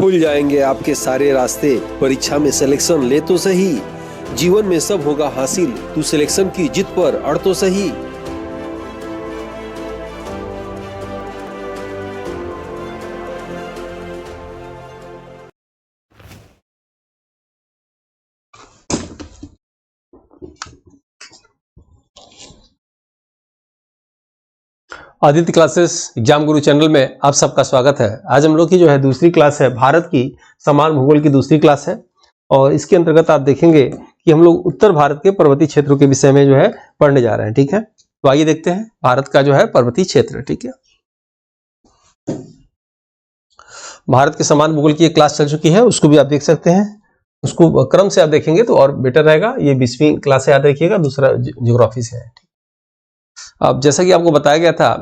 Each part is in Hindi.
खुल जाएंगे आपके सारे रास्ते। परीक्षा में सिलेक्शन ले तो सही, जीवन में सब होगा हासिल। तू सिलेक्शन की जिद पर अड़ तो सही। आदित्य क्लासेस एग्जाम गुरु चैनल में आप सबका स्वागत है। आज हम लोग की जो है दूसरी क्लास है, भारत की समान भूगोल की दूसरी क्लास है। और इसके अंतर्गत आप देखेंगे कि हम लोग उत्तर भारत के पर्वतीय क्षेत्रों के विषय में जो है पढ़ने जा रहे हैं। ठीक है, तो आइए देखते हैं भारत का जो है पर्वतीय क्षेत्र। ठीक है, भारत के समान भूगोल की एक क्लास चल चुकी है, उसको भी आप देख सकते हैं। उसको क्रम से आप देखेंगे तो और बेटर रहेगा। ये 20वीं क्लास से याद रखिएगा, दूसरा ज्योग्राफी से है। अब जैसा कि आपको बताया गया था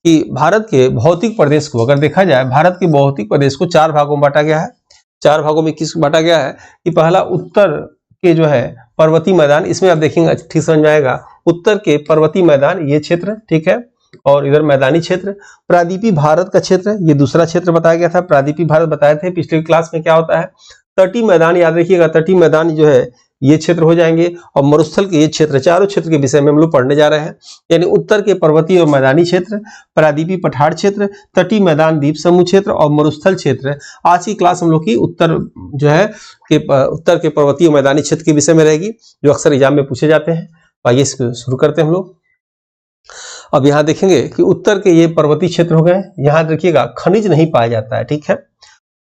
कि भारत के भौतिक प्रदेश को अगर देखा जाए, भारत के भौतिक प्रदेश को 4 भागों में बांटा गया है। 4 भागों में किस बांटा गया है कि पहला उत्तर के जो है पर्वतीय मैदान, इसमें आप देखेंगे ठीक समझ में आएगा। उत्तर के पर्वतीय मैदान ये क्षेत्र, ठीक है, और इधर मैदानी क्षेत्र। प्रायद्वीपीय भारत का क्षेत्र ये दूसरा क्षेत्र बताया गया था। प्रायद्वीपीय भारत बताए थे पिछले क्लास में क्या होता है। तटीय मैदान याद रखिएगा, तटीय मैदान जो है ये क्षेत्र हो जाएंगे। और मरुस्थल के ये क्षेत्र, चारों क्षेत्र के विषय में हम लोग पढ़ने जा रहे हैं। यानी उत्तर के पर्वतीय और मैदानी क्षेत्र, प्रायद्वीपीय पठार क्षेत्र, तटीय मैदान द्वीप समूह क्षेत्र और मरुस्थल क्षेत्र। आज की क्लास हम लोग की उत्तर जो है उत्तर के पर्वतीय और मैदानी क्षेत्र के विषय में रहेगी, जो अक्सर एग्जाम में पूछे जाते हैं। आइए शुरू करते हैं हम लोग। अब यहाँ देखेंगे कि उत्तर के ये पर्वतीय क्षेत्र हो गए। यहाँ देखिएगा खनिज नहीं पाया जाता है, ठीक है।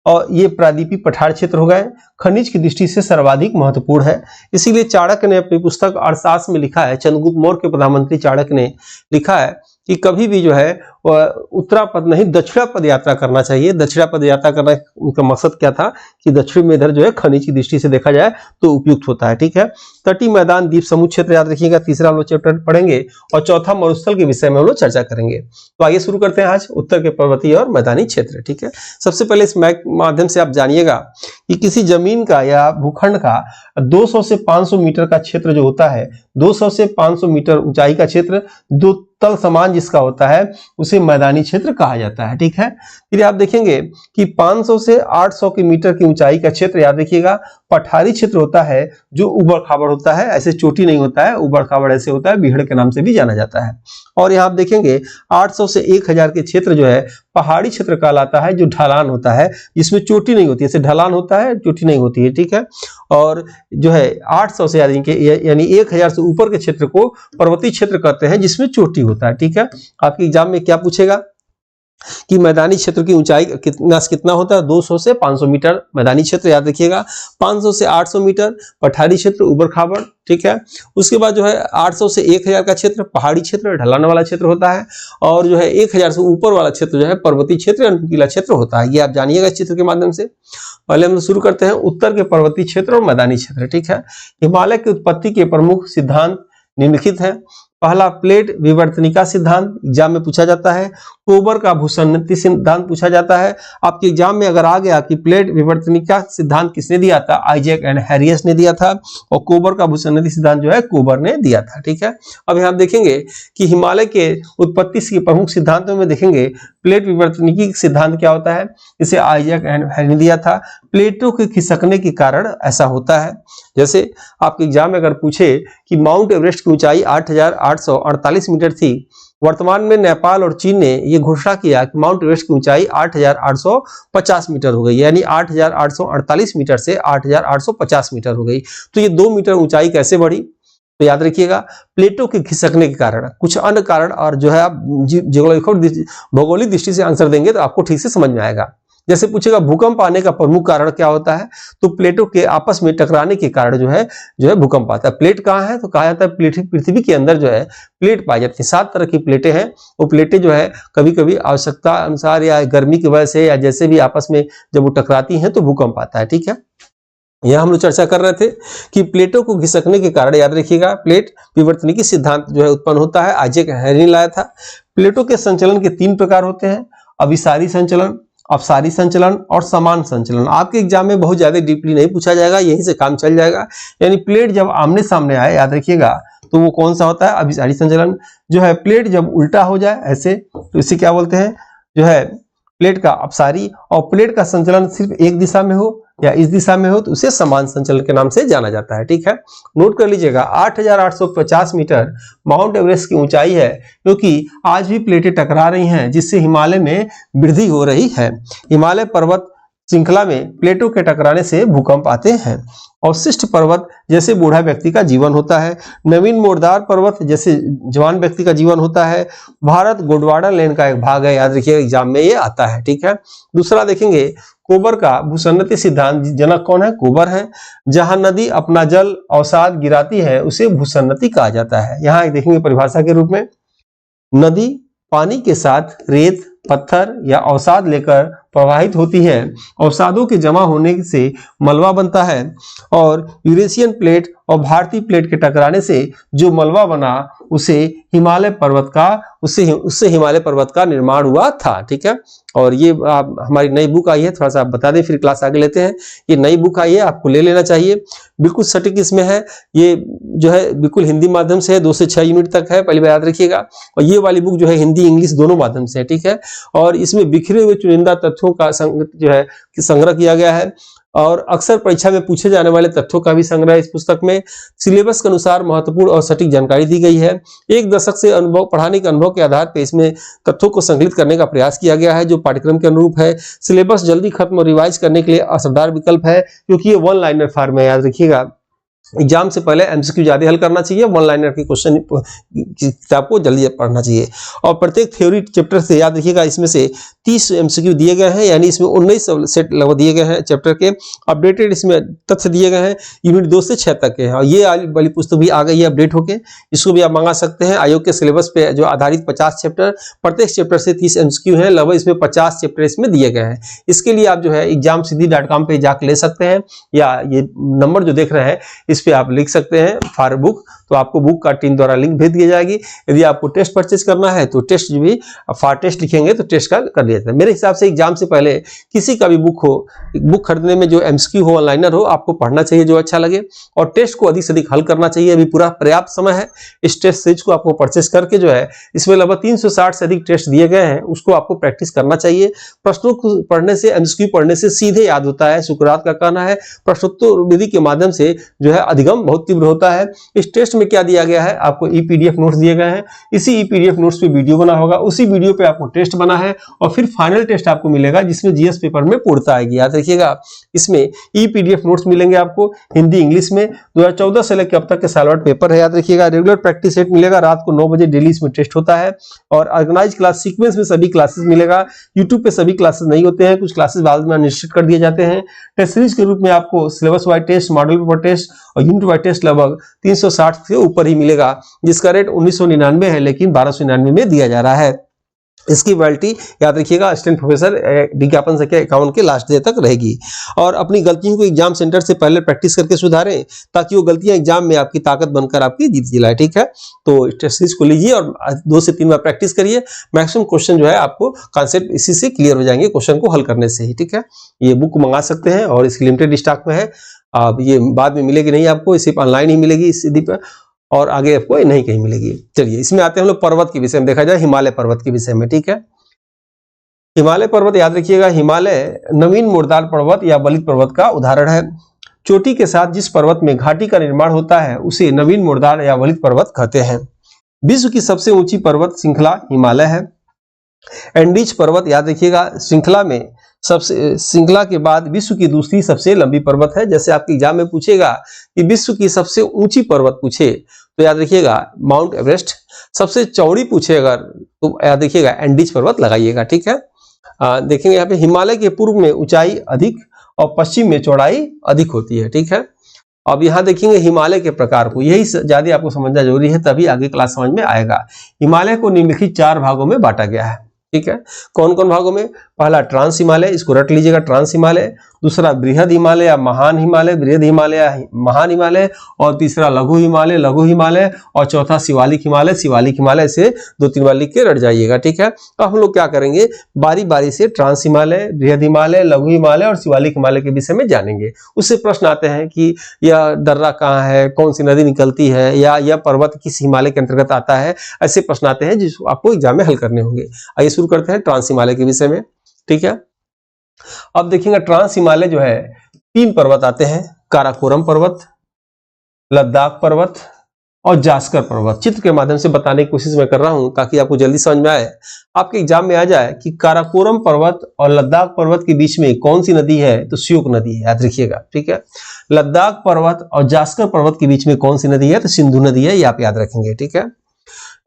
और ये प्रायद्वीपीय पठार क्षेत्र हो गए, खनिज की दृष्टि से सर्वाधिक महत्वपूर्ण है। इसीलिए चाणक्य ने अपनी पुस्तक अर्थशास्त्र में लिखा है, चंद्रगुप्त मौर्य के प्रधानमंत्री चाणक्य ने लिखा है कि कभी भी जो है उत्तरापद नहीं दक्षिणापद यात्रा करना चाहिए। दक्षिणापद यात्रा करना उनका मकसद क्या था कि दक्षिण में इधर जो है खनिज की दृष्टि से देखा जाए तो उपयुक्त होता है, ठीक है। तटीय मैदान द्वीप समूह क्षेत्र याद रखिएगा, तीसरा हम लोग चैप्टर पढ़ेंगे। और चौथा मरुस्थल के विषय में हम लोग चर्चा करेंगे। तो आइए शुरू करते हैं आज उत्तर के पर्वतीय और मैदानी क्षेत्र, ठीक है। सबसे पहले इस मैप माध्यम से आप जानिएगा कि किसी जमीन का या भूखंड का 200 से 500 मीटर का क्षेत्र जो होता है, 200 से 500 मीटर ऊंचाई का क्षेत्र, दो तल समान जिसका होता है, उसे मैदानी क्षेत्र कहा जाता है, ठीक है। फिर आप देखेंगे कि 500 से 800 की मीटर की ऊंचाई का क्षेत्र याद रखिएगा पठारी क्षेत्र होता है, जो उबड़ खाबड़ होता है, ऐसे चोटी नहीं होता है, उबड़ खाबड़ ऐसे होता है, बीहड़ के नाम से भी जाना जाता है। और यहाँ आप देखेंगे 800 से 1000 के क्षेत्र जो है पहाड़ी क्षेत्र कहलाता है, जो ढलान होता है, जिसमें चोटी नहीं होती है। ऐसे ढलान होता है, चोटी नहीं होती है, ठीक है। और जो है 800 से यानी 1000 से ऊपर के क्षेत्र को पर्वतीय क्षेत्र कहते हैं, जिसमें चोटी होता है, ठीक है। आपके एग्जाम में क्या पूछेगा कि मैदानी क्षेत्र की ऊंचाई कितना होता है, 200 से 500 मीटर मैदानी क्षेत्र याद रखिएगा, 500 से 800 मीटर पठारी क्षेत्र उबड़ खाबड़, ठीक है। उसके बाद जो है 800 से 1000 का क्षेत्र पहाड़ी क्षेत्र ढलान वाला क्षेत्र होता है। और जो है 1000 से ऊपर वाला क्षेत्र जो है पर्वतीय क्षेत्र नुकीला क्षेत्र होता है। ये आप जानिएगा इस चित्र के माध्यम से। पहले हम शुरू करते हैं उत्तर के पर्वतीय क्षेत्र और मैदानी क्षेत्र, ठीक है। हिमालय की उत्पत्ति के प्रमुख सिद्धांत निम्नलिखित है। पहला प्लेट विवर्तनिका सिद्धांत एग्जाम में पूछा जाता है। कोबर का भूसन्नति सिद्धांत पूछा जाता है। आपके एग्जाम में अगर आ गया कि प्लेट विवर्तनिका सिद्धांत किसने दिया था, आइजैक एंड हैरियस ने दिया था। और कोबर का भूसन्नति सिद्धांत जो है कोबर ने दिया था, ठीक है। अब यहाँ देखेंगे कि हिमालय के उत्पत्ति के प्रमुख सिद्धांतों में देखेंगे प्लेट विवर्तनिकी सिद्धांत क्या होता है, इसे आइजैक एंड हैरियस ने दिया था। प्लेटों के खिसकने के कारण ऐसा होता है। जैसे आपके एग्जाम में अगर पूछे कि माउंट एवरेस्ट की ऊंचाई 8848 मीटर थी, वर्तमान में नेपाल और चीन ने यह घोषणा किया कि माउंट एवरेस्ट की ऊंचाई 8850 मीटर हो गई, यानी 8848 मीटर से 8850 मीटर हो गई। तो ये 2 मीटर ऊंचाई कैसे बढ़ी, तो याद रखिएगा प्लेटों के खिसकने के कारण, कुछ अन्य कारण। और जो है आप भौगोलिक दृष्टि से आंसर देंगे तो आपको ठीक से समझ में आएगा। जैसे पूछेगा भूकंप आने का प्रमुख कारण क्या होता है, तो प्लेटों के आपस में टकराने के कारण जो है भूकंप आता है। प्लेट कहाँ है, तो कहा जाता है पृथ्वी के अंदर जो है प्लेट पाई जाती है। 7 तरह की प्लेटें हैं। वो प्लेटें जो है कभी कभी आवश्यकता अनुसार या गर्मी की वजह से या जैसे भी आपस में जब वो टकराती हैं तो भूकंप आता है, ठीक है। यह हम लोग चर्चा कर रहे थे कि प्लेटों को घिसकने के कारण याद रखिएगा प्लेट विवर्तनिकी सिद्धांत जो है उत्पन्न होता है, आइजैक हैरियस ने लाया था। प्लेटों के संचलन के 3 प्रकार होते हैं, अभिसारी संचलन, अपसारी संचलन और समान संचलन। आपके एग्जाम में बहुत ज्यादा डीपली नहीं पूछा जाएगा, यहीं से काम चल जाएगा। यानी प्लेट जब आमने सामने आए याद रखिएगा तो वो कौन सा होता है, अभिसारी संचलन। जो है प्लेट जब उल्टा हो जाए ऐसे, तो इसे क्या बोलते हैं, जो है प्लेट का अपसारी और प्लेट का संचलन सिर्फ एक दिशा में हो या इस दिशा में हो तो उसे समान संचलन के नाम से जाना जाता है। ठीक है, नोट कर लीजिएगा 8,850 मीटर माउंट एवरेस्ट की ऊंचाई है, क्योंकि आज भी प्लेटें टकरा रही हैं जिससे हिमालय में वृद्धि हो रही है। हिमालय पर्वत श्रृंखला में प्लेटों के टकराने से भूकंप आते हैं। अवशिष्ट पर्वत जैसे बूढ़ा व्यक्ति का जीवन होता है। नवीन मोड़दार पर्वत जैसे जवान व्यक्ति का जीवन होता है। भारत गोंडवाना लेन का एक भाग है, याद रखिए एग्जाम में ये आता है। ठीक है, दूसरा देखेंगे कोबर का भूसन्नति सिद्धांत जनक कौन है? कोबर है। जहां नदी अपना जल अवसाद गिराती है उसे भूसन्नति कहा जाता है। यहाँ देखेंगे परिभाषा के रूप में, नदी पानी के साथ रेत, पत्थर या अवसाद लेकर प्रवाहित होती है। अवसादों के जमा होने से मलबा बनता है और यूरेशियन प्लेट और भारतीय प्लेट के टकराने से जो मलबा बना उसे हिमालय पर्वत का उससे हिमालय पर्वत का निर्माण हुआ था। ठीक है, और ये हमारी नई बुक आई है, थोड़ा सा आप बता दें फिर क्लास आगे लेते हैं। ये नई बुक आई है, आपको ले लेना चाहिए, बिल्कुल सटीक इसमें है। ये जो है बिल्कुल हिंदी माध्यम से है, 2 से 6 यूनिट तक है, पहली बार याद रखिएगा। और ये वाली बुक जो है हिंदी इंग्लिश दोनों माध्यम से है। ठीक है, और इसमें बिखरे हुए चुनिंदा तथ्यों का जो है संग्रह किया गया है और अक्सर परीक्षा में पूछे जाने वाले तथ्यों का भी संग्रह इस पुस्तक में सिलेबस के अनुसार महत्वपूर्ण और सटीक जानकारी दी गई है। एक दशक से अनुभव पढ़ाने के अनुभव के आधार पर इसमें तथ्यों को संकलित करने का प्रयास किया गया है जो पाठ्यक्रम के अनुरूप है। सिलेबस जल्दी खत्म और रिवाइज करने के लिए असरदार विकल्प है, क्योंकि ये 1 लाइनर फॉर्म है, याद रखिएगा। एग्जाम से पहले एमसीक्यू ज्यादा हल करना चाहिए, 1 लाइनर की क्वेश्चन किताब को जल्दी पढ़ना चाहिए। और प्रत्येक थ्योरी चैप्टर से याद रखिएगा इसमें से 30 एमसीक्यू दिए गए हैं, यानी इसमें 19 सेट लगभग दिए गए हैं चैप्टर के। अपडेटेड इसमें तथ्य दिए गए हैं, यूनिट 2 से 6 तक के हैं। और ये वाली पुस्तक भी आ गई है अपडेट होके, इसको भी आप मंगा सकते हैं। आयोग के सिलेबस पे जो आधारित 50 चैप्टर, प्रत्येक चैप्टर से 30 एमसीक्यू हैं, लगभग इसमें 50 चैप्टर इसमें दिए गए हैं। इसके लिए आप जो है examsiddhi.com पे जाकर ले सकते हैं, या ये नंबर जो देख रहे हैं इस पे आप लिख सकते हैं फॉर बुक, तो आपको बुक का टीम द्वारा लिंक भेज दिया जाएगी। यदि आपको टेस्ट परचेज करना है तो टेस्ट जो भी फॉर टेस्ट लिखेंगे तो टेस्ट का कर दिया जाता है। मेरे हिसाब से एग्जाम से पहले किसी का भी बुक हो, बुक खरीदने में जो एमसीक्यू हो, ऑनलाइनर हो, आपको पढ़ना चाहिए जो अच्छा लगे, और टेस्ट को अधिक से अधिक हल करना चाहिए। अभी पूरा पर्याप्त समय है, इस टेस्ट सीरीज को आपको परचेज करके जो है इसमें लगभग 360 से अधिक टेस्ट दिए गए हैं, उसको आपको प्रैक्टिस करना चाहिए। प्रश्नों को पढ़ने से, एमसीक्यू पढ़ने से सीधे याद होता है। सुकरात का कहना है प्रश्नोत्तर विधि के माध्यम से जो है अधिगम बहुत तीव्र होता है। इस टेस्ट में क्या दिया गया है, आपको ईपीडीएफ नोट्स दिए गए हैं, इसी ईपीडीएफ नोट्स पे वीडियो बना होगा, उसी वीडियो पे आपको टेस्ट बना है, और फिर फाइनल टेस्ट आपको मिलेगा जिसमें जीएस पेपर में पूर्णता आएगी। याद रखिएगा इसमें ईपीडीएफ नोट्स मिलेंगे आपको हिंदी इंग्लिश में। 2014 से लेकर अब तक के सालभर पेपर है, याद रखिएगा। रेगुलर प्रैक्टिस सेट मिलेगा, रात को 9 बजे डेली इसमें टेस्ट होता है, और ऑर्गेनाइज क्लास सीक्वेंस में सभी क्लासेस मिलेगा। यूट्यूब पे सभी क्लासेस नहीं होते हैं, कुछ क्लासेस बाद में निश्चित कर दिए जाते हैं। टेस्ट सीरीज के रूप में आपको syllabus wise test, model paper test और यूनिट वाइज टेस्ट लगभग 360 से ऊपर ही मिलेगा, जिसका रेट 1999 है, लेकिन 1299 में दिया जा रहा है। इसकी वैलिडिटी याद रखिएगा असिस्टेंट प्रोफेसर विज्ञापन संख्या 51 के लास्ट डे तक रहेगी। और अपनी गलतियों को एग्जाम सेंटर से पहले प्रैक्टिस करके सुधारें, ताकि वो गलतियां एग्जाम में आपकी ताकत बनकर आपकी जीत दिलाए। ठीक है, तो टेस्ट सीरीज को लीजिए और 2 से 3 बार प्रैक्टिस करिए। मैक्सिमम क्वेश्चन जो है आपको कॉन्सेप्ट इसी से क्लियर हो जाएंगे, क्वेश्चन को हल करने से ही। ठीक है, ये बुक मंगा सकते हैं और इसकी लिमिटेड स्टॉक में है, अब ये बाद में मिलेगी नहीं आपको, सिर्फ ऑनलाइन ही मिलेगी इस सीधी पर, और आगे आपको नहीं कहीं मिलेगी। चलिए इसमें आते हैं हम लोग पर्वत के विषय में, देखा जाए हिमालय पर्वत के विषय में। ठीक है, हिमालय पर्वत याद रखिएगा, हिमालय नवीन मोड़दार पर्वत या बलित पर्वत का उदाहरण है। चोटी के साथ जिस पर्वत में घाटी का निर्माण होता है उसे नवीन मोड़दार या बलित पर्वत कहते हैं। विश्व की सबसे ऊंची पर्वत श्रृंखला हिमालय है। एंडीज पर्वत याद रखिएगा श्रृंखला के बाद विश्व की दूसरी सबसे लंबी पर्वत है। जैसे आपके एग्जाम में पूछेगा कि विश्व की सबसे ऊंची पर्वत पूछे तो याद रखिएगा माउंट एवरेस्ट, सबसे चौड़ी पूछे अगर तो याद रखिएगा एंडीज पर्वत लगाइएगा। ठीक है, देखेंगे यहाँ पे हिमालय के पूर्व में ऊंचाई अधिक और पश्चिम में चौड़ाई अधिक होती है। ठीक है, अब यहाँ देखेंगे हिमालय के प्रकार को, यही ज्यादा आपको समझना जरूरी है, तभी आगे क्लास समझ में आएगा। हिमालय को निम्नलिखित 4 भागों में बांटा गया है। ठीक है, कौन कौन भागों में? पहला ट्रांस हिमालय, इसको रट लीजिएगा ट्रांस हिमालय। दूसरा बृहद हिमालय या महान हिमालय, बृहद हिमालय या महान हिमालय। और तीसरा लघु हिमालय, लघु हिमालय। और चौथा शिवालिक हिमालय, शिवालिक हिमालय। से 2-3 बार लिख के रट जाइएगा। ठीक है, तो हम लोग क्या करेंगे, बारी बारी से ट्रांस हिमालय, बृहद हिमालय, लघु हिमालय और शिवालिक हिमालय के विषय में जानेंगे। उससे प्रश्न आते हैं कि यह दर्रा कहाँ है, कौन सी नदी निकलती है, या यह पर्वत किस हिमालय के अंतर्गत आता है। ऐसे प्रश्न आते हैं जिसको आपको एग्जाम में हल करने होंगे। आइए शुरू करते हैं ट्रांस हिमालय के विषय में। ठीक है। अब देखेंगे ट्रांस हिमालय जो है 3 पर्वत आते हैं, काराकोरम पर्वत, लद्दाख पर्वत और जास्कर पर्वत। चित्र के माध्यम से बताने की कोशिश मैं कर रहा हूं ताकि आपको जल्दी समझ में आए, आपके एग्जाम में आ जाए कि काराकोरम पर्वत और लद्दाख पर्वत के बीच में कौन सी नदी है, तो श्योक नदी है, याद रखिएगा, ठीक है। लद्दाख पर्वत और जास्कर पर्वत के बीच में कौन सी नदी है, तो सिंधु नदी है, ये आप याद रखेंगे, ठीक है।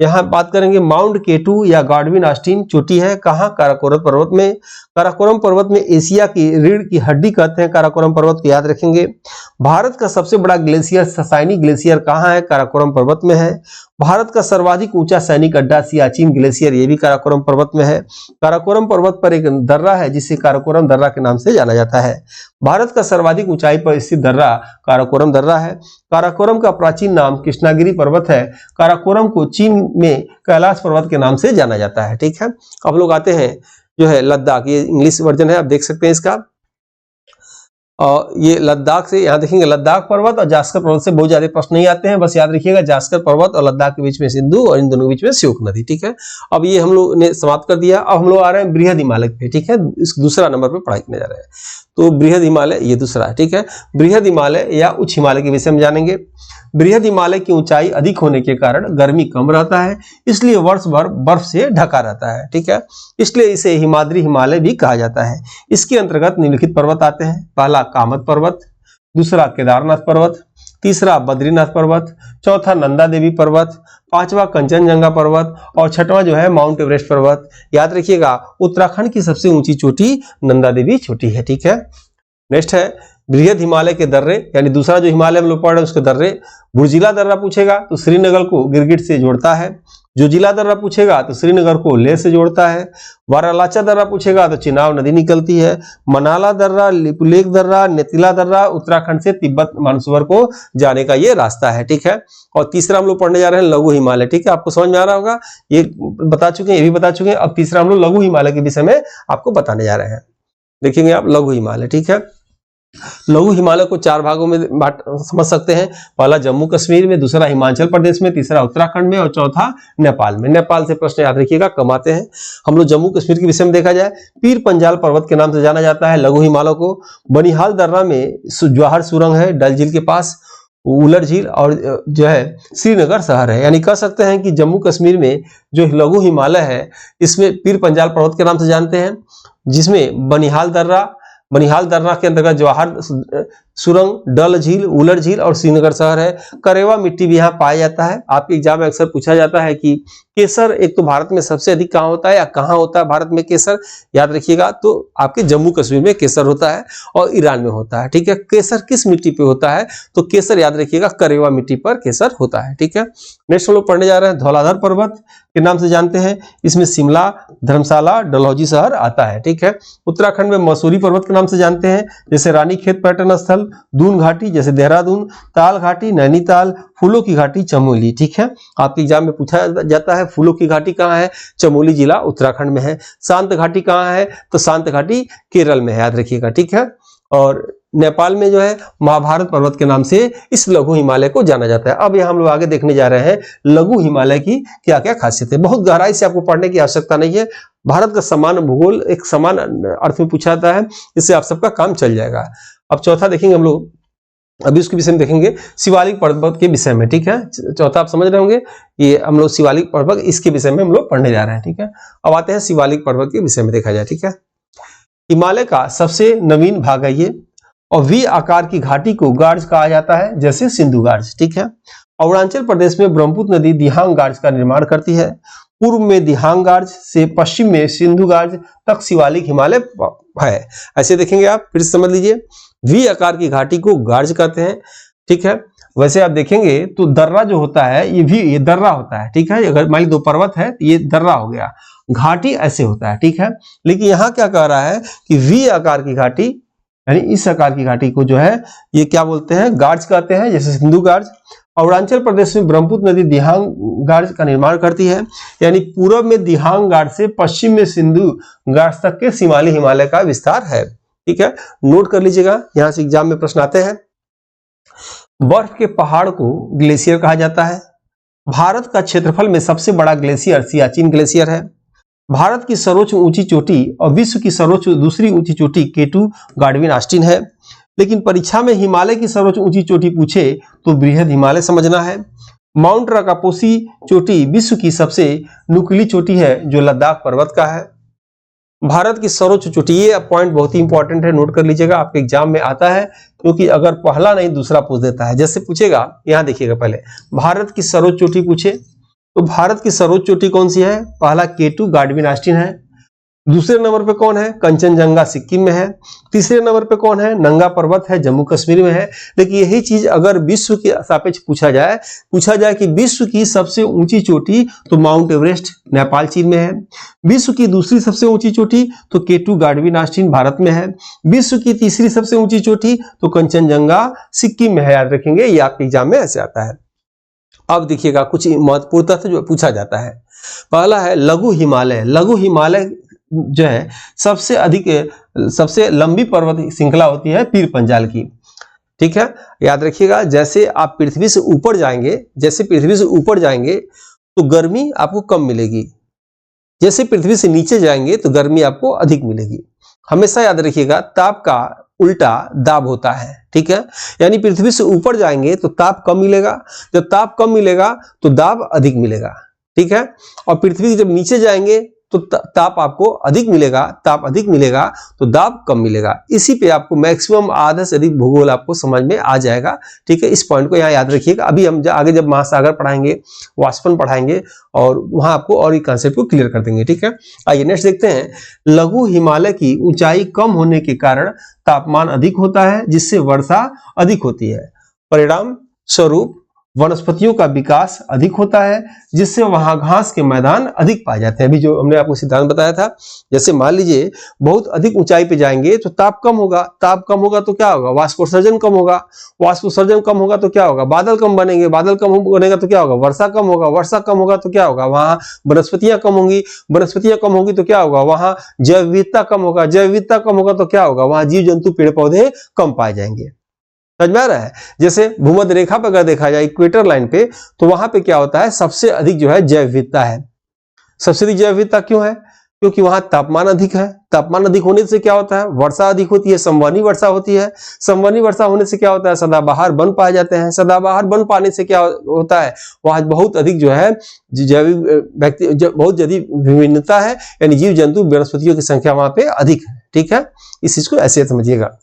यहाँ बात करेंगे माउंट केटू या गॉडविन ऑस्टिन चोटी है कहाँ, काराकोरम पर्वत में। काराकोरम पर्वत में एशिया की रीढ़ की हड्डी कहते हैं काराकोरम पर्वत को, याद रखेंगे। भारत का सबसे बड़ा ग्लेशियर ससाइनी ग्लेशियर कहाँ है, काराकोरम पर्वत में है। भारत का सर्वाधिक ऊंचा सैनिक अड्डा सियाचिन ग्लेशियर, ये भी काराकोरम पर्वत में है। काराकोरम पर्वत पर एक दर्रा है जिसे काराकोरम दर्रा के नाम से जाना जाता है। भारत का सर्वाधिक ऊंचाई पर स्थित दर्रा काराकोरम दर्रा है। काराकोरम का प्राचीन नाम कृष्णागिरी पर्वत है। काराकोरम को चीन में कैलाश पर्वत के नाम से जाना जाता है, ठीक है। अब लोग आते हैं जो है लद्दाख, ये इंग्लिश वर्जन है, आप देख सकते हैं इसका। और ये लद्दाख से यहाँ देखेंगे लद्दाख पर्वत और जास्कर पर्वत से बहुत ज्यादा प्रश्न नहीं आते हैं, बस याद रखिएगा जास्कर पर्वत और लद्दाख के बीच में सिंधु और इन दोनों के बीच में श्योक नदी, ठीक है। अब ये हम लोग ने समाप्त कर दिया। अब हम लोग आ रहे हैं बृहद हिमालय पे, ठीक है। इस दूसरा नंबर पे पढ़ाई करने जा रहे हैं, तो बृहद हिमालय ये दूसरा है, ठीक है। बृहद हिमालय या उच्च हिमालय के विषय में जानेंगे। बृहद हिमालय की ऊंचाई अधिक होने के कारण गर्मी कम रहता है, इसलिए वर्ष भर बर्फ से ढका रहता है, ठीक है। इसलिए इसे हिमाद्री हिमालय भी कहा जाता है। इसके अंतर्गत निम्नलिखित पर्वत आते हैं, पहला कामत पर्वत, दूसरा केदारनाथ पर्वत, तीसरा बद्रीनाथ पर्वत, चौथा नंदा देवी पर्वत, पांचवा कंचनजंगा पर्वत और छठवां जो है माउंट एवरेस्ट पर्वत। याद रखिएगा उत्तराखंड की सबसे ऊंची चोटी नंदा देवी चोटी है, ठीक है। नेक्स्ट है बृहद हिमालय के दर्रे, यानी दूसरा जो हिमालय हम लोग पढ़ रहे हैं उसके दर्रे। बुर्जिला दर्रा पूछेगा तो श्रीनगर को गिरगिट से जोड़ता है। जोजिला दर्रा पूछेगा तो श्रीनगर को लेह से जोड़ता है। वारालाचा दर्रा पूछेगा तो चिनाब नदी निकलती है। मनाला दर्रा, लिपुलेख दर्रा, नेतिला दर्रा उत्तराखंड से तिब्बत मानसरोवर को जाने का ये रास्ता है, ठीक है। और तीसरा हम लोग पढ़ने जा रहे हैं लघु हिमालय, ठीक है। आपको समझ में आ रहा होगा, ये बता चुके हैं, ये भी बता चुके हैं। अब तीसरा हम लोग लघु हिमालय के विषय में आपको बताने जा रहे हैं। देखेंगे आप लघु हिमालय, ठीक है। लघु हिमालय को 4 भागों में समझ सकते हैं। पहला जम्मू कश्मीर में, दूसरा हिमाचल प्रदेश में, तीसरा उत्तराखंड में और चौथा नेपाल में। नेपाल से प्रश्न याद रखिएगा कम आते हैं। हम लोग जम्मू कश्मीर के विषय में देखा जाए, पीर पंजाल पर्वत के नाम से जाना जाता है लघु हिमालय को। बनिहाल दर्रा में जवाहर सुरंग है डल झील के पास, उलर झील और जो है श्रीनगर शहर है। यानी कह सकते हैं कि जम्मू कश्मीर में जो लघु हिमालय है इसमें पीर पंजाल पर्वत के नाम से जानते हैं, जिसमें बनिहाल दर्रा के अंतर्गत जवाहर सुरंग, डल झील, उलर झील और श्रीनगर शहर है। करेवा मिट्टी भी यहाँ पाया जाता है। आपके एग्जाम में अक्सर पूछा जाता है कि केसर एक तो भारत में सबसे अधिक कहाँ होता है या कहाँ होता है भारत में केसर, याद रखिएगा तो आपके जम्मू कश्मीर में केसर होता है और ईरान में होता है, ठीक है। केसर किस मिट्टी पे होता है, तो केसर याद रखिएगा करेवा मिट्टी पर केसर होता है, ठीक है। नेक्स्ट हम लोग पढ़ने जा रहे हैं धौलाधर पर्वत के नाम से जानते हैं। इसमें शिमला, धर्मशाला, डलहौजी शहर आता है, ठीक है। उत्तराखंड में मसूरी पर्वत के नाम से जानते हैं, जैसे रानीखेत पर्यटन स्थल, दून घाटी जैसे देहरादून, ताल घाटी नैनीताल, फूलों की घाटी चमोली, ठीक है। आपके एग्जाम में पूछा जाता है फूलों की घाटी कहाँ है, चमोली जिला उत्तराखंड में है। शांत घाटी कहाँ है, तो शांत घाटी केरल में है, याद रखिएगा, ठीक है। और नेपाल में जो है महाभारत पर्वत के नाम से इस लघु हिमालय को जाना जाता है। अब यहाँ हम लोग आगे देखने जा रहे हैं लघु हिमालय की क्या क्या खासियत है। बहुत गहराई से आपको पढ़ने की आवश्यकता नहीं है, भारत का समान भूगोल एक समान अर्थ में पूछा जाता है, इससे आप सबका काम चल जाएगा। अब चौथा देखेंगे हम लोग, अभी उसके विषय में देखेंगे शिवालिक पर्वत के विषय में, ठीक है। चौथा आप समझ रहे होंगे, ये हम लोग शिवालिक पर्वत इसके विषय में हम लोग पढ़ने जा रहे हैं, ठीक है। अब आते हैं शिवालिक पर्वत के विषय में देखा जाए, ठीक है। हिमालय का सबसे नवीन भाग है ये, और वी आकार की घाटी को गार्ज कहा जाता है, जैसे सिंधु गार्ज, ठीक है। अरुणाचल प्रदेश में ब्रह्मपुत्र नदी दिहांग गार्ज का निर्माण करती है। पूर्व में दिहांग गार्ज से पश्चिम में सिंधु गार्ज तक शिवालिक हिमालय है। ऐसे देखेंगे आप, फिर समझ लीजिए, वी आकार की घाटी को गार्ज कहते हैं, ठीक है। वैसे आप देखेंगे तो दर्रा जो होता है ये दर्रा होता है, ठीक है। अगर मान ली 2 पर्वत है तो ये दर्रा हो गया, घाटी ऐसे होता है, ठीक है। लेकिन यहाँ क्या कह रहा है कि वी आकार की घाटी, यानी इस आकार की घाटी को जो है ये क्या बोलते हैं, गार्ज कहते हैं, जैसे सिंधु गार्ज। अरुणाचल प्रदेश में ब्रह्मपुत्र नदी दिहांग गार्ज का निर्माण करती है, यानी पूर्व में दिहांग गार्ज से पश्चिम में सिंधु गार्ज तक के शिमाली हिमालय का विस्तार है, ठीक है। नोट कर लीजिएगा, यहां से एग्जाम में प्रश्न आते हैं। बर्फ के पहाड़ को ग्लेशियर कहा जाता है। भारत का क्षेत्रफल में सबसे बड़ा ग्लेशियर सियाचिन ग्लेशियर है। भारत की सर्वोच्च ऊंची चोटी और विश्व की सर्वोच्च दूसरी ऊंची चोटी K2 गाडविन ऑस्टिन है। लेकिन परीक्षा में हिमालय की सर्वोच्च ऊंची चोटी पूछे तो बृहद हिमालय समझना है। माउंट राकापोसी चोटी विश्व की सबसे नुकीली चोटी है जो लद्दाख पर्वत का है। भारत की सर्वोच्च चोटी, ये पॉइंट बहुत ही इंपॉर्टेंट है, नोट कर लीजिएगा, आपके एग्जाम में आता है, क्योंकि अगर पहला नहीं दूसरा पूछ देता है। जैसे पूछेगा, यहां देखिएगा, पहले भारत की सर्वोच्च चोटी पूछे तो भारत की सर्वोच्च चोटी कौन सी है? पहला K2 गाडविन ऑस्टिन है। दूसरे नंबर पे कौन है? कंचनजंगा सिक्किम में है। तीसरे नंबर पे कौन है? नंगा पर्वत है, जम्मू कश्मीर में है। लेकिन यही चीज अगर विश्व के सापेक्ष पूछा जाए कि विश्व की सबसे ऊंची चोटी, तो माउंट एवरेस्ट नेपाल चीन में है। विश्व की दूसरी सबसे ऊंची चोटी तो K2 गाडविन ऑस्टिन भारत में है। विश्व की तीसरी सबसे ऊंची चोटी तो कंचनजंगा सिक्किम में है। याद रखेंगे, ये आपके एग्जाम में ऐसे आता है। अब देखिएगा कुछ महत्वपूर्ण तथ्य जो पूछा जाता है। पहला है लघु हिमालय। लघु हिमालय जो है सबसे लंबी पर्वत श्रृंखला होती है पीर पंजाल की। ठीक है, याद रखिएगा, जैसे आप पृथ्वी से ऊपर जाएंगे तो गर्मी आपको कम मिलेगी, जैसे पृथ्वी से नीचे जाएंगे तो गर्मी आपको अधिक मिलेगी। हमेशा याद रखिएगा, ताप का उल्टा दाब होता है। ठीक है, यानी पृथ्वी से ऊपर जाएंगे तो ताप कम मिलेगा, जब ताप कम मिलेगा तो दाब अधिक मिलेगा। ठीक है, और पृथ्वी से जब नीचे जाएंगे तो ताप आपको अधिक मिलेगा तो दाब कम मिलेगा। इसी पे आपको मैक्सिमम आधा से अधिक भूगोल आपको समझ में आ जाएगा। ठीक है, इस पॉइंट को यहाँ याद रखिएगा। अभी हम आगे जब महासागर पढ़ाएंगे, वाष्पन पढ़ाएंगे, और वहां आपको और ये कॉन्सेप्ट को क्लियर कर देंगे। ठीक है, आइए नेक्स्ट देखते हैं। लघु हिमालय की ऊंचाई कम होने के कारण तापमान अधिक होता है, जिससे वर्षा अधिक होती है। परिणाम स्वरूप वनस्पतियों का विकास अधिक होता है, जिससे वहां घास के मैदान अधिक पाए जाते हैं। अभी जो हमने आपको सिद्धांत बताया था, जैसे मान लीजिए बहुत अधिक ऊंचाई पे जाएंगे तो ताप कम होगा तो क्या होगा? वाष्पोत्सर्जन कम होगा तो क्या होगा? बादल कम बनेंगे, बादल कम बनेगा तो क्या होगा? वर्षा कम होगा तो क्या होगा? वहां वनस्पतियां कम होंगी तो क्या होगा? वहां जैव विविधता कम होगा तो क्या होगा? वहां जीव जंतु पेड़ पौधे कम पाए जाएंगे। समझ में आ रहा है? जैसे भूमध्य रेखा पर अगर देखा जाए, इक्वेटर लाइन पे, तो वहां पे क्या होता है? सबसे अधिक जो है जैव विविधता है। सबसे अधिक जैव विविधता क्यों है? क्योंकि वहां तापमान अधिक है। तापमान अधिक होने से क्या होता है? वर्षा अधिक होती है, संवहनी वर्षा होती है। संवहनी वर्षा होने से क्या होता है? सदाबहार वन पाए जाते हैं। सदाबहार वन पाने से क्या होता है? वहां बहुत अधिक जो है जैविक बहुत अधिक विभिन्नता है, यानी जीव जंतु वनस्पतियों की संख्या वहां पे अधिक है। ठीक है, इस चीज को ऐसे समझिएगा।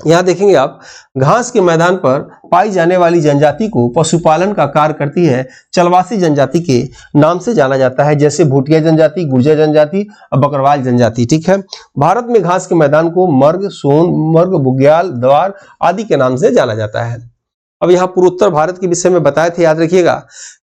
यहां देखेंगे आप, घास के मैदान पर पाई जाने वाली जनजाति को पशुपालन का कार्य करती है चलवासी जनजाति के नाम से जाना जाता है, जैसे भूटिया जनजाति, गुर्जर जनजाति और बकरवाल जनजाति। ठीक है, भारत में घास के मैदान को मर्ग, सोन मर्ग, बुग्याल, द्वार आदि के नाम से जाना जाता है। अब यहाँ पूर्वोत्तर भारत के विषय में बताए थे, याद रखिएगा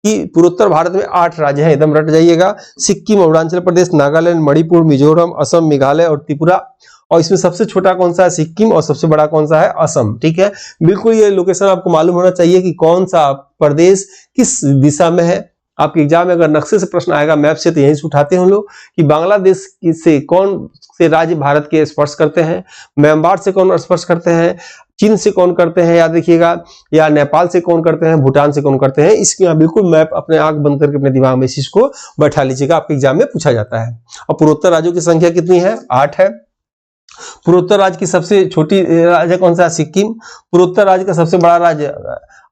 कि पूर्वोत्तर भारत में 8 राज्य हैं, एकदम रट जाइएगा। सिक्किम, अरुणाचल प्रदेश, नागालैंड, मणिपुर, मिजोरम, असम, मेघालय और त्रिपुरा। और इसमें सबसे छोटा कौन सा है? सिक्किम। और सबसे बड़ा कौन सा है? असम। ठीक है, बिल्कुल ये लोकेशन आपको मालूम होना चाहिए कि कौन सा प्रदेश किस दिशा में है। आपके एग्जाम में अगर नक्शे से प्रश्न आएगा, मैप से, तो यहीं से उठाते हैं हम लोग कि बांग्लादेश से कौन से राज्य भारत के स्पर्श करते हैं, म्यांमार से कौन स्पर्श करते हैं, चीन से कौन करते हैं, याद रखिएगा, या नेपाल से कौन करते हैं, भूटान से कौन करते हैं। इसके यहाँ बिल्कुल मैप अपने आंख बंद करके अपने दिमाग में इस चीज को बैठा लीजिएगा, आपके एग्जाम में पूछा जाता है। और पूर्वोत्तर राज्यों की संख्या कितनी है? 8 है। पूर्वोत्तर राज्य की सबसे छोटी राज्य कौन सा है? सिक्किम। पूर्वोत्तर राज्य का सबसे बड़ा राज्य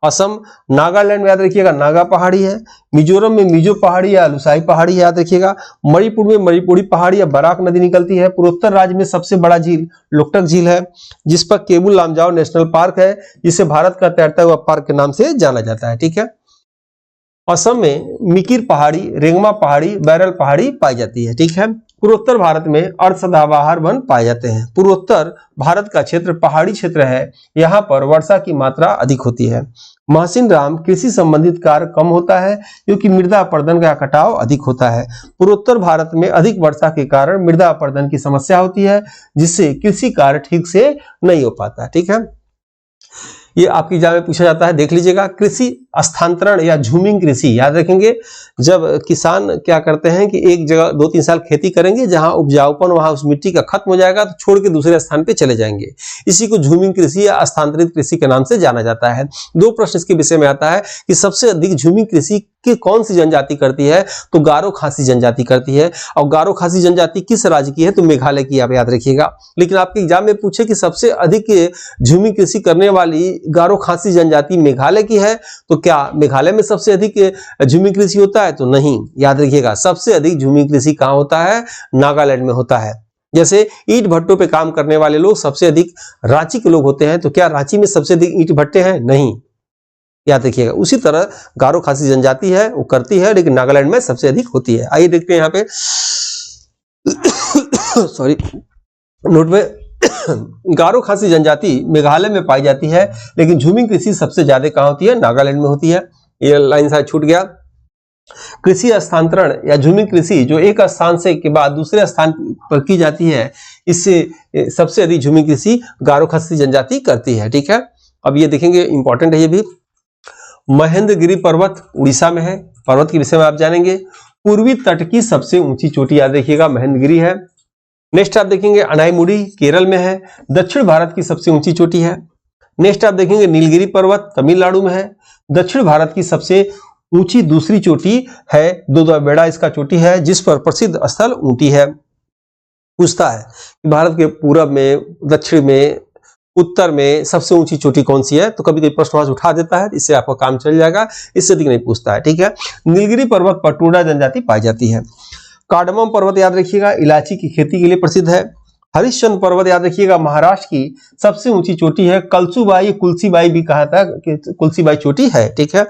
असम। नागालैंड में याद रखिएगा नागा पहाड़ी है। मिजोरम में मिजो पहाड़ी या लुसाई पहाड़ी है, याद रखिएगा। मणिपुर में मणिपुरी पहाड़ी या बराक नदी निकलती है। पूर्वोत्तर राज्य में सबसे बड़ा झील लोकटक झील है, जिस पर केबुल लामजाओ नेशनल पार्क है, जिसे भारत का तैरता हुआ पार्क के नाम से जाना जाता है। ठीक है, असम में मिकिर पहाड़ी, रेंगमा पहाड़ी, बैरल पहाड़ी पाई जाती है। ठीक है, पूर्वोत्तर भारत में अर्धसदाबहार वन पाए जाते हैं। पूर्वोत्तर भारत का क्षेत्र पहाड़ी क्षेत्र है, यहाँ पर वर्षा की मात्रा अधिक होती है। महसिन राम, कृषि संबंधित कार्य कम होता है क्योंकि मृदा अपरदन का कटाव अधिक होता है। पूर्वोत्तर भारत में अधिक वर्षा के कारण मृदा अपरदन की समस्या होती है, जिससे कृषि कार्य ठीक से नहीं हो पाता। ठीक है, ये आपकी एग्जाम में पूछा जाता है, देख लीजिएगा। कृषि स्थानांतरण या झूमिंग कृषि, याद रखेंगे, जब किसान क्या करते हैं कि एक जगह 2-3 साल खेती करेंगे, जहां उपजाऊपन वहां उस मिट्टी का खत्म हो जाएगा तो छोड़ के दूसरे स्थान पे चले जाएंगे। इसी को झूमिंग कृषि या स्थानांतरित कृषि के नाम से जाना जाता है। 2 प्रश्न इसके विषय में आता है कि सबसे अधिक झूमिंग कृषि कि कौन सी जनजाति करती है, तो गारो खासी जनजाति करती है। और गारो खासी जनजाति किस राज्य की है, तो मेघालय की, आप याद रखिएगा। लेकिन आपके एग्जाम में पूछे कि सबसे अधिक झूमी कृषि करने वाली गारो खासी जनजाति मेघालय की है, तो क्या मेघालय में सबसे अधिक झूमी कृषि होता है, तो नहीं, याद रखिएगा सबसे अधिक झूमी कृषि कहां होता है, नागालैंड में होता है। जैसे ईंट भट्टों पे काम करने वाले लोग सबसे अधिक रांची के लोग होते हैं, तो क्या रांची में सबसे अधिक ईंट भट्टे हैं, नहीं, याद रखिएगा। उसी तरह गारो खासी जनजाति है वो करती है, लेकिन नागालैंड में सबसे अधिक होती है। आइए देखते हैं यहाँ पे सॉरी नोट में गारो खासी जनजाति मेघालय में पाई जाती है, लेकिन झूमी कृषि सबसे ज्यादा कहां होती है, नागालैंड में होती है। ये लाइन शायद छूट गया। कृषि हस्तांतरण या झूमी कृषि जो एक स्थान से के बाद दूसरे स्थान पर की जाती है, इससे सबसे अधिक झूमी कृषि गारो खासी जनजाति करती है। ठीक है, अब ये देखेंगे, इंपॉर्टेंट है ये भी। महेंद्रगिरी पर्वत उड़ीसा में है, पर्वत के विषय में आप जानेंगे। पूर्वी तट की सबसे ऊंची चोटी याद रखिएगा महेंद्रगिरी है। नेक्स्ट आप देखेंगे अनाईमुड़ी केरल में है, दक्षिण भारत की सबसे ऊंची चोटी है। नेक्स्ट आप देखेंगे नीलगिरी पर्वत तमिलनाडु में है, दक्षिण भारत की सबसे ऊंची दूसरी चोटी है। दोदोबेड़ा इसका चोटी है, जिस पर प्रसिद्ध स्थल ऊटी है। पूछता है कि भारत के पूरब में, दक्षिण में, उत्तर में सबसे ऊंची चोटी कौन सी है, तो कभी कभी प्रश्न वहां उठा देता है, इससे आपका काम चल जाएगा, इससे अधिक नहीं पूछता है। ठीक है, नीलगिरी पर्वत पर टोडा जनजाति पाई जाती है। कार्डमम पर्वत याद रखिएगा इलायची की खेती के लिए प्रसिद्ध है। हरिश्चंद्र पर्वत याद रखिएगा महाराष्ट्र की सबसे ऊंची चोटी है। कलसूबाई, कुलसीबाई भी कहा था कि कुलसीबाई चोटी है। ठीक है,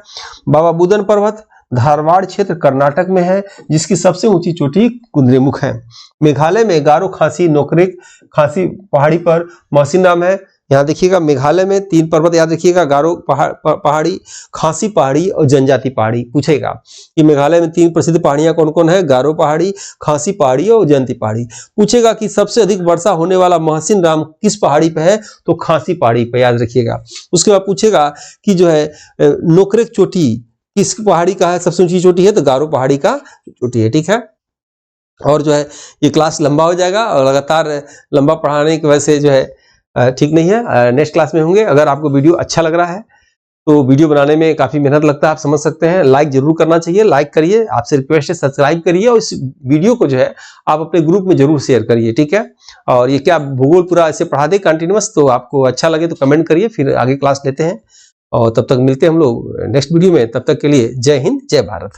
बाबा बुदन पर्वत धारवाड़ क्षेत्र कर्नाटक में है, जिसकी सबसे ऊंची चोटी कुद्रेमुख है। मेघालय में गारो खासी नोकरेक खासी पहाड़ी पर मौसिनराम है। यहाँ देखिएगा मेघालय में 3 पर्वत याद रखिएगा, गारो पहाड़ी, खासी पहाड़ी और जनजाति पहाड़ी। पूछेगा कि मेघालय में 3 प्रसिद्ध पहाड़ियां कौन कौन है, गारो पहाड़ी, खासी पहाड़ी और जनजाति पहाड़ी। पूछेगा कि सबसे अधिक वर्षा होने वाला मौसिनराम किस पहाड़ी पे है, तो खासी पहाड़ी पे, याद रखिएगा। उसके बाद पूछेगा कि जो है नोकरेक चोटी किस पहाड़ी का है, सबसे ऊंची चोटी है, तो गारो पहाड़ी का चोटी है। ठीक है, और जो है ये क्लास लंबा हो जाएगा और लगातार लंबा पढ़ाने की वजह से जो है ठीक नहीं है। नेक्स्ट क्लास में होंगे। अगर आपको वीडियो अच्छा लग रहा है तो वीडियो बनाने में काफी मेहनत लगता है, आप समझ सकते हैं। लाइक जरूर करना चाहिए, लाइक करिए, आपसे रिक्वेस्ट है सब्सक्राइब करिए, और इस वीडियो को जो है आप अपने ग्रुप में जरूर शेयर करिए। ठीक है, और ये क्या भूगोल पूरा ऐसे पढ़ा दे कंटिन्यूअस, तो आपको अच्छा लगे तो कमेंट करिए, फिर आगे क्लास लेते हैं। और तब तक मिलते हैं हम लोग नेक्स्ट वीडियो में। तब तक के लिए जय हिंद, जय भारत।